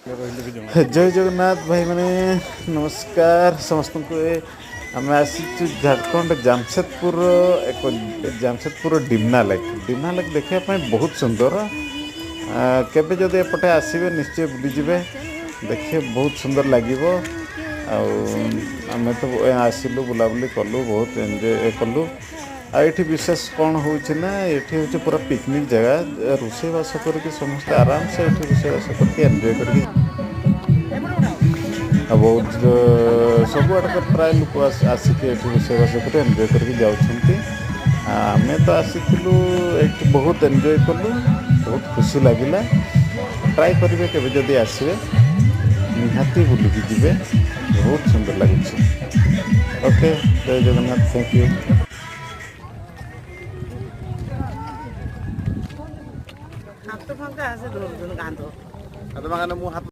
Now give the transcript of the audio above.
जय जगन्नाथ भाई मैंने नमस्कार समस्त को आम आसी झारखंड जामशेदपुर एक जामशेदपुर डिमना लेक देखा बहुत सुंदर केबे जदि एपटे आसबे निश्चय बुलीजे देखिए बहुत सुंदर लगे आम तो आसिलु बुलाबुली कलु बहुत एंजय कलु आठी विशेष कौन होना ये हूँ पूरा पिकनिक जगह रोषेबास करके समस्ते आराम से ये रोषेबास करके एंजय कर बहुत सब आड़े प्राय लोक आसिक रोषेबास कर एंजय करके जाऊँगी आम तो आसीलु ये बहुत एंजय कलु बहुत खुशी लगिला ट्राए करेंगे केवे जदि आसबे निहाती बुलिकी जी बहुत सुंदर लगे ओके जय जगन्नाथ थैंक यू हाथ तो फांका है से धोर गांधो हाथ